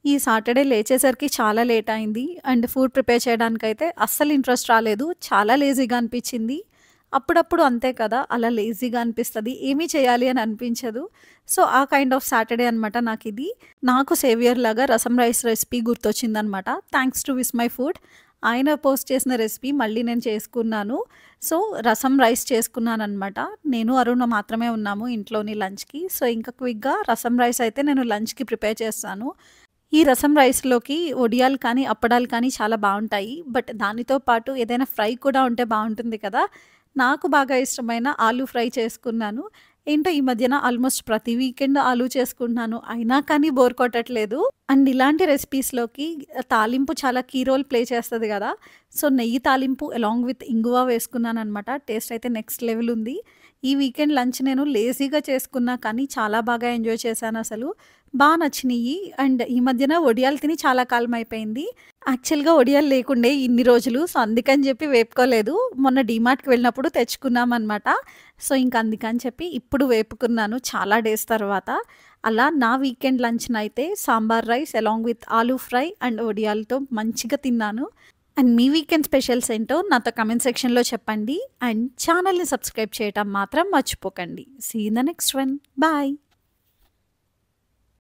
ఈ సాటర్‌డే లేచేసరికి చాలా లేట్ అయింది. అండ్ ఫుడ్ ప్రిపేర్ చేయడానికైతే అస్సలు ఇంట్రెస్ట్ రాలేదు. చాలా లేజీగా అనిపిచ్చింది. అప్పుడప్పుడు అంతే కదా! అలా లేజీగా అనిపిస్తది. ఏమి చేయాలి అని అనిపించదు. సో, ఆ కైండ్ ఆఫ్ సాటర్‌డే అనమాట నాకిది. నాకు సేవియర్ లాగా రసం రైస్ రెసిపీ గుర్తొచ్చిందనమాట. Thanks to Vismai food. ఆయన పోస్ట్ చేసిన రెసిపీ మళ్ళీ నేను చేసుకున్నాను. సో, రసం రైస్ చేసుకున్నాననమాట. నేను, అరుణ మాత్రమే ఉన్నాము ఇంట్లోని లంచ్‌కి. సో, ఇంకా క్విక్‌గా రసం రైస్ అయితే నేను లంచ్‌కి ప్రిపేర్ చేస్తాను. ఈ రసం రైస్‌లోకి వడియాలు కానీ, అప్పడాలు కానీ చాలా బావుంటాయి. బట్ దానితో పాటు ఏదైనా ఫ్రై కూడా ఉంటే బావుంటుంది కదా! నాకు బాగా ఇష్టమైన ఆలూ ఫ్రై చేసుకున్నాను. ఏంటో ఈ మధ్యన ఆల్మోస్ట్ ప్రతి వీకెండ్ ఆలూ చేసుకుంటున్నాను. అయినా కానీ బోర్ కొట్టట్లేదు. అండ్ ఇలాంటి రెసిపీస్‌లోకి తాలింపు చాలా కీ రోల్ ప్లే చేస్తది గదా! సో, నెయ్యి తాలింపు అలాంగ్ విత్ ఇంగువ వేసుకున్నాననమాట. టేస్ట్ అయితే నెక్స్ట్ లెవెల్ ఉంది. ఈ వీకెండ్ లంచ్ నేను లేజీగా చేసుకున్నా కానీ చాలా బాగా ఎంజాయ్ చేశానసలు. నచ్చినియి. అండ్ ఈ మధ్యన వడియాలు తిని చాలా కాలం అయిపోయింది. యాక్చువల్‌గా వడియాలు లేకుండే ఇన్ని రోజులు. సో, అందుకని జెప్పి వేపుకోలేదు. మొన్న డీమార్ట్‌కి వెళ్ళినప్పుడు తెచ్చుకున్నామనమాట. సో, ఇంక అందుకని చెప్పి ఇప్పుడు వేపుకున్నాను చాలా డేస్ తర్వాత. అలా నా వీకెండ్ లంచ్‌నయితే sambar rice along with aloo fry and వడియాలతో మంచిగా తిన్నాను. అండ్ మీ వీకెండ్ స్పెషల్స్ ఏంటో నాతో కామెంట్ సెక్షన్‌లో చెప్పండి. అండ్ ఛానెల్‌ని సబ్స్క్రైబ్ చేయటం మాత్రం మర్చిపోకండి. See you in the next one. Bye.